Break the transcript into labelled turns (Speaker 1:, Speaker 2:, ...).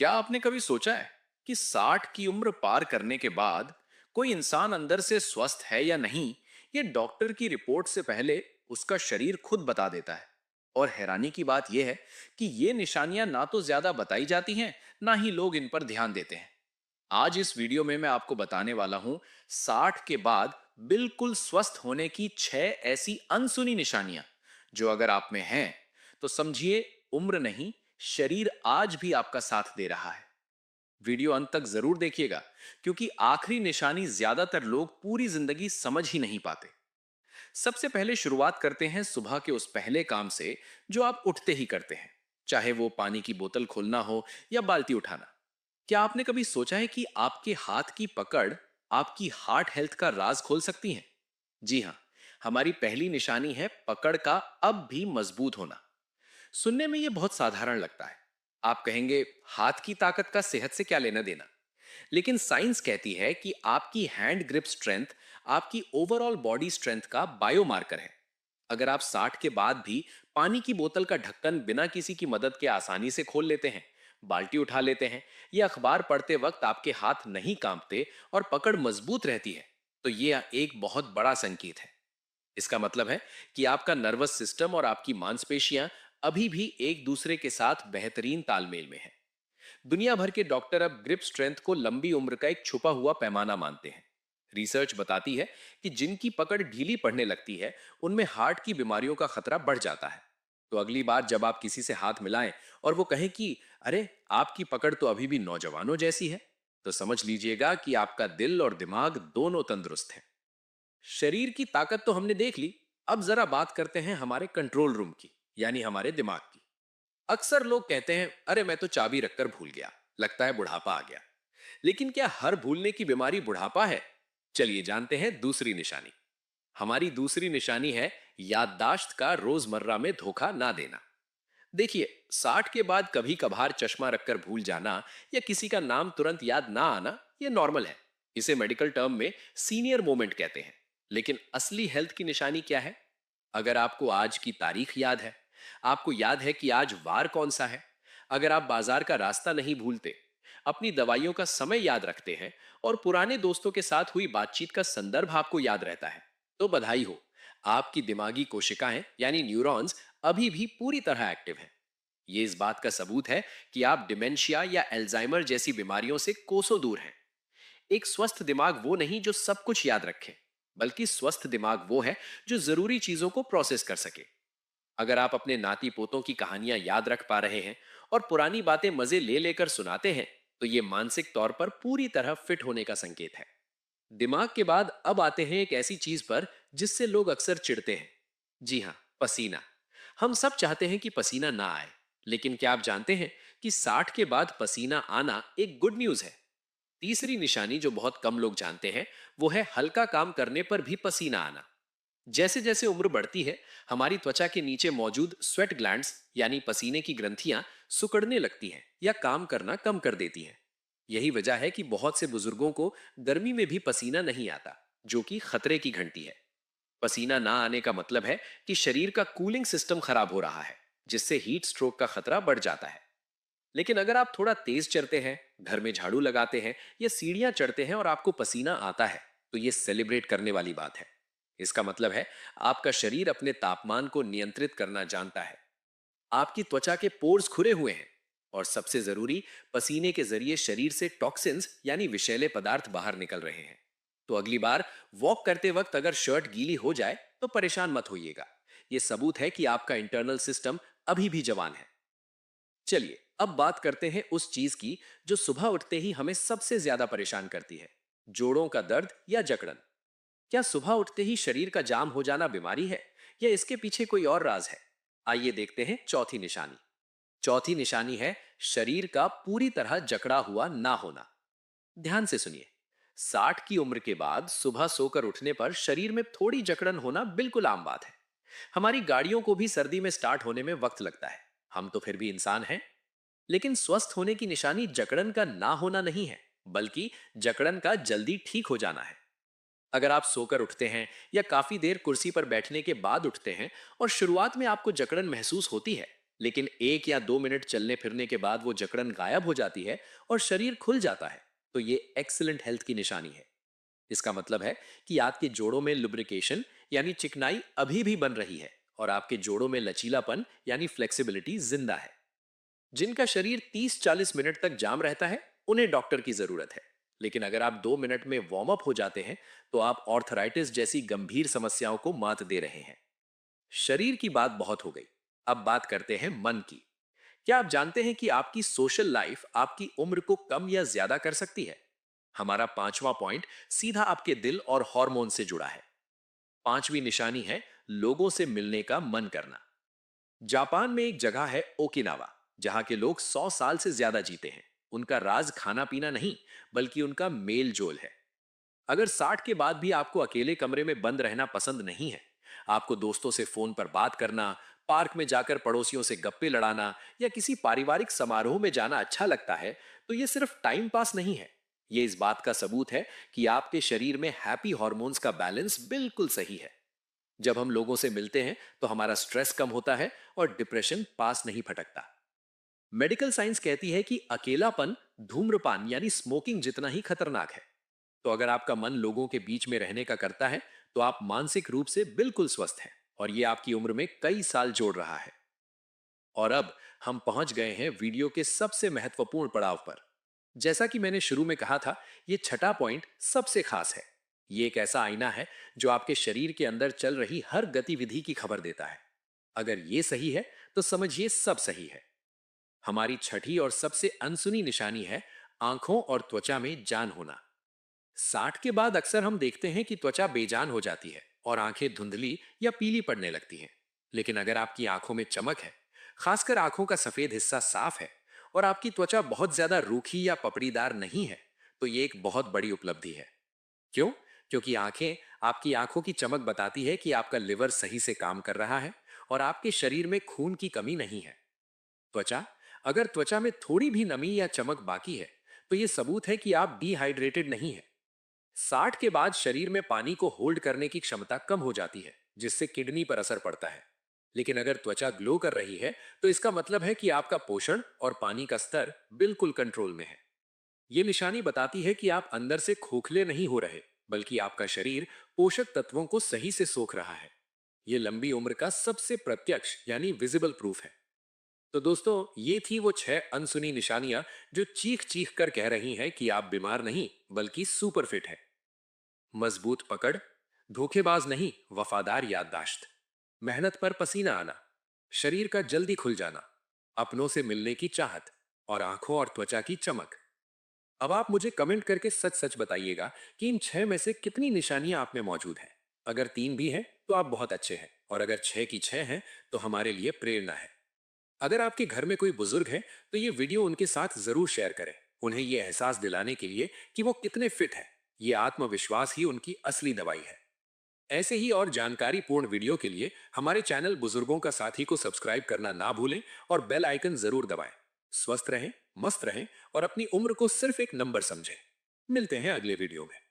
Speaker 1: क्या आपने कभी सोचा है कि 60 की उम्र पार करने के बाद कोई इंसान अंदर से स्वस्थ है या नहीं, ये डॉक्टर की रिपोर्ट से पहले उसका शरीर खुद बता देता है। और हैरानी की बात यह है कि ये निशानियां ना तो ज्यादा बताई जाती हैं, ना ही लोग इन पर ध्यान देते हैं। आज इस वीडियो में मैं आपको बताने वाला हूं 60 के बाद बिल्कुल स्वस्थ होने की 6 ऐसी अनसुनी निशानियां, जो अगर आप में हैं तो समझिए उम्र नहीं, शरीर आज भी आपका साथ दे रहा है। वीडियो अंत तक जरूर देखिएगा, क्योंकि आखिरी निशानी ज्यादातर लोग पूरी जिंदगी समझ ही नहीं पाते। सबसे पहले शुरुआत करते हैं सुबह के उस पहले काम से जो आप उठते ही करते हैं, चाहे वो पानी की बोतल खोलना हो या बाल्टी उठाना। क्या आपने कभी सोचा है कि आपके हाथ की पकड़ आपकी हार्ट हेल्थ का राज खोल सकती है? जी हाँ, हमारी पहली निशानी है पकड़ का अब भी मजबूत होना। सुनने में यह बहुत साधारण लगता है। आप कहेंगे, हाथ की ताकत का सेहत से क्या लेना देना? लेकिन साइंस कहती है कि आपकी हैंड ग्रिप स्ट्रेंथ आपकी ओवरऑल बॉडी स्ट्रेंथ का बायोमार्कर है। अगर आप 60 के बाद भी पानी की बोतल का ढक्कन बिना किसी की मदद के आसानी से खोल लेते हैं, बाल्टी उठा लेते हैं, या अखबार पढ़ते वक्त आपके हाथ नहीं कांपते और पकड़ मजबूत रहती है, तो यह एक बहुत बड़ा संकेत है। इसका मतलब है कि आपका नर्वस सिस्टम और आपकी मांसपेशियां अभी भी एक दूसरे के साथ बेहतरीन तालमेल में हैं। दुनिया भर के डॉक्टर अब ग्रिप स्ट्रेंथ को लंबी उम्र का एक छुपा हुआ पैमाना मानते हैं। रिसर्च बताती है कि जिनकी पकड़ ढीली पड़ने लगती है, उनमें हार्ट की बीमारियों का खतरा बढ़ जाता है। तो अगली बार जब आप किसी से हाथ मिलाएं और वो कहें कि अरे, आपकी पकड़ तो अभी भी नौजवानों जैसी है, तो समझ लीजिएगा कि आपका दिल और दिमाग दोनों तंदुरुस्त हैं। शरीर की ताकत तो हमने देख ली। अब जरा बात करते हैं हमारे कंट्रोल रूम की, यानी हमारे दिमाग की। अक्सर लोग कहते हैं, अरे मैं तो चाबी रखकर भूल गया, लगता है बुढ़ापा आ गया। लेकिन क्या हर भूलने की बीमारी बुढ़ापा है? चलिए जानते हैं दूसरी निशानी। हमारी दूसरी निशानी है याददाश्त का रोजमर्रा में धोखा ना देना। देखिए, 60 के बाद कभी कभार चश्मा रखकर भूल जाना या किसी का नाम तुरंत याद ना आना, यह नॉर्मल है। इसे मेडिकल टर्म में सीनियर मोमेंट कहते हैं। लेकिन असली हेल्थ की निशानी क्या है? अगर आपको आज की तारीख याद है, आपको याद है कि आज वार कौन सा है, अगर आप बाजार का रास्ता नहीं भूलते, अपनी दवाइयों का समय याद रखते हैं और पुराने दोस्तों के साथ हुई बातचीत का संदर्भ आपको याद रहता है, तो बधाई हो। आपकी दिमागी कोशिकाएं यानी न्यूरॉन्स अभी भी पूरी तरह एक्टिव हैं। ये इस बात का सबूत है कि आप डिमेंशिया या अल्जाइमर जैसी बीमारियों से कोसों दूर हैं। एक स्वस्थ दिमाग वो नहीं जो सब कुछ याद रखे, बल्कि स्वस्थ दिमाग वो है जो जरूरी चीजों को प्रोसेस कर सके। अगर आप अपने नाती पोतों की कहानियां याद रख पा रहे हैं और पुरानी बातें मजे ले लेकर सुनाते हैं, तो ये मानसिक तौर पर पूरी तरह फिट होने का संकेत है। दिमाग के बाद अब आते हैं एक ऐसी चीज पर जिससे लोग अक्सर चिढ़ते हैं। जी हाँ, पसीना। हम सब चाहते हैं कि पसीना ना आए, लेकिन क्या आप जानते हैं कि 60 के बाद पसीना आना एक गुड न्यूज है। तीसरी निशानी जो बहुत कम लोग जानते हैं, वो है हल्का काम करने पर भी पसीना आना। जैसे जैसे उम्र बढ़ती है, हमारी त्वचा के नीचे मौजूद स्वेट ग्लैंड्स यानी पसीने की ग्रंथियां सिकुड़ने लगती हैं या काम करना कम कर देती हैं। यही वजह है कि बहुत से बुजुर्गों को गर्मी में भी पसीना नहीं आता, जो कि खतरे की घंटी है। पसीना ना आने का मतलब है कि शरीर का कूलिंग सिस्टम खराब हो रहा है, जिससे हीट स्ट्रोक का खतरा बढ़ जाता है। लेकिन अगर आप थोड़ा तेज चलते हैं, घर में झाड़ू लगाते हैं या सीढ़ियां चढ़ते हैं और आपको पसीना आता है, तो ये सेलिब्रेट करने वाली बात है। इसका मतलब है आपका शरीर अपने तापमान को नियंत्रित करना जानता है। आपकी त्वचा के पोर्स खुले हुए हैं और सबसे जरूरी, पसीने के जरिए शरीर से टॉक्सिन्स यानी विषैले पदार्थ बाहर निकल रहे हैं। तो अगली बार वॉक करते वक्त अगर शर्ट गीली हो जाए तो परेशान मत होइएगा। यह सबूत है कि आपका इंटरनल सिस्टम अभी भी जवान है। चलिए अब बात करते हैं उस चीज की जो सुबह उठते ही हमें सबसे ज्यादा परेशान करती है, जोड़ों का दर्द या जकड़न। क्या सुबह उठते ही शरीर का जाम हो जाना बीमारी है, या इसके पीछे कोई और राज है? आइए देखते हैं चौथी निशानी। चौथी निशानी है शरीर का पूरी तरह जकड़ा हुआ ना होना। ध्यान से सुनिए। 60 की उम्र के बाद सुबह सोकर उठने पर शरीर में थोड़ी जकड़न होना बिल्कुल आम बात है। हमारी गाड़ियों को भी सर्दी में स्टार्ट होने में वक्त लगता है, हम तो फिर भी इंसान हैं। लेकिन स्वस्थ होने की निशानी जकड़न का ना होना नहीं है, बल्कि जकड़न का जल्दी ठीक हो जाना है। अगर आप सोकर उठते हैं या काफी देर कुर्सी पर बैठने के बाद उठते हैं और शुरुआत में आपको जकड़न महसूस होती है, लेकिन 1 या 2 मिनट चलने फिरने के बाद वो जकड़न गायब हो जाती है और शरीर खुल जाता है, तो ये एक्सीलेंट हेल्थ की निशानी है। इसका मतलब है कि आपके जोड़ों में लुब्रिकेशन यानी चिकनाई अभी भी बन रही है और आपके जोड़ों में लचीलापन यानी फ्लेक्सिबिलिटी जिंदा है। जिनका शरीर 30-40 मिनट तक जाम रहता है, उन्हें डॉक्टर की जरूरत है। लेकिन अगर आप 2 मिनट में वार्म अप हो जाते हैं, तो आप ऑर्थराइटिस जैसी गंभीर समस्याओं को मात दे रहे हैं। शरीर की बात बहुत हो गई। अब बात करते हैं मन की। क्या आप जानते हैं कि आपकी सोशल लाइफ आपकी उम्र को कम या ज्यादा कर सकती है? हमारा पांचवा पॉइंट सीधा आपके दिल और हार्मोन से जुड़ा है। पांचवी निशानी है लोगों से मिलने का मन करना। जापान में एक जगह है ओकिनावा, जहां के लोग 100 साल से ज्यादा जीते हैं। उनका राज खाना पीना नहीं, बल्कि उनका मेल जोल है। अगर 60 के बाद भी आपको अकेले कमरे में बंद रहना पसंद नहीं है, आपको दोस्तों से फोन पर बात करना, पार्क में जाकर पड़ोसियों से गप्पे लड़ाना या किसी पारिवारिक समारोह में जाना अच्छा लगता है, तो ये सिर्फ टाइम पास नहीं है। ये इस बात का सबूत है कि आपके शरीर में हैप्पी हॉर्मोन्स का बैलेंस बिल्कुल सही है। जब हम लोगों से मिलते हैं, तो हमारा स्ट्रेस कम होता है और डिप्रेशन पास नहीं फटकता। मेडिकल साइंस कहती है कि अकेलापन धूम्रपान यानी स्मोकिंग जितना ही खतरनाक है। तो अगर आपका मन लोगों के बीच में रहने का करता है, तो आप मानसिक रूप से बिल्कुल स्वस्थ हैं और ये आपकी उम्र में कई साल जोड़ रहा है। और अब हम पहुंच गए हैं वीडियो के सबसे महत्वपूर्ण पड़ाव पर। जैसा कि मैंने शुरू में कहा था, ये छठा पॉइंट सबसे खास है। ये एक ऐसा आईना है जो आपके शरीर के अंदर चल रही हर गतिविधि की खबर देता है। अगर ये सही है, तो समझिए सब सही है। हमारी छठी और सबसे अनसुनी निशानी है आंखों और त्वचा में जान होना। 60 के बाद अक्सर हम देखते हैं कि त्वचा बेजान हो जाती है और आंखें धुंधली या पीली पड़ने लगती हैं। लेकिन अगर आपकी आंखों में चमक है, खासकर आंखों का सफेद हिस्सा साफ है और आपकी त्वचा बहुत ज्यादा रूखी या पपड़ीदार नहीं है, तो ये एक बहुत बड़ी उपलब्धि है। क्यों? क्योंकि आंखें आपकी आंखों की चमक बताती है कि आपका लिवर सही से काम कर रहा है और आपके शरीर में खून की कमी नहीं है। त्वचा, अगर त्वचा में थोड़ी भी नमी या चमक बाकी है, तो ये सबूत है कि आप डिहाइड्रेटेड नहीं है। 60 के बाद शरीर में पानी को होल्ड करने की क्षमता कम हो जाती है, जिससे किडनी पर असर पड़ता है। लेकिन अगर त्वचा ग्लो कर रही है, तो इसका मतलब है कि आपका पोषण और पानी का स्तर बिल्कुल कंट्रोल में है। ये निशानी बताती है कि आप अंदर से खोखले नहीं हो रहे, बल्कि आपका शरीर पोषक तत्वों को सही से सोख रहा है। ये लंबी उम्र का सबसे प्रत्यक्ष यानी विजिबल प्रूफ है। तो दोस्तों, ये थी वो 6 अनसुनी निशानियां जो चीख चीख कर कह रही हैं कि आप बीमार नहीं, बल्कि सुपर फिट हैं। मजबूत पकड़, धोखेबाज नहीं, वफादार याददाश्त, मेहनत पर पसीना आना, शरीर का जल्दी खुल जाना, अपनों से मिलने की चाहत और आंखों और त्वचा की चमक। अब आप मुझे कमेंट करके सच सच बताइएगा कि इन 6 में से कितनी निशानियां आप में मौजूद हैं। अगर 3 भी हैं, तो आप बहुत अच्छे हैं, और अगर 6 की 6 हैं, तो हमारे लिए प्रेरणा है। अगर आपके घर में कोई बुजुर्ग है, तो ये वीडियो उनके साथ जरूर शेयर करें। उन्हें ये एहसास दिलाने के लिए कि वो कितने फिट है। ये आत्मविश्वास ही उनकी असली दवाई है। ऐसे ही और जानकारी पूर्ण वीडियो के लिए हमारे चैनल बुजुर्गों का साथी को सब्सक्राइब करना ना भूलें और बेल आइकन जरूर दबाएं। स्वस्थ रहें, मस्त रहें और अपनी उम्र को सिर्फ एक नंबर समझें। मिलते हैं अगले वीडियो में।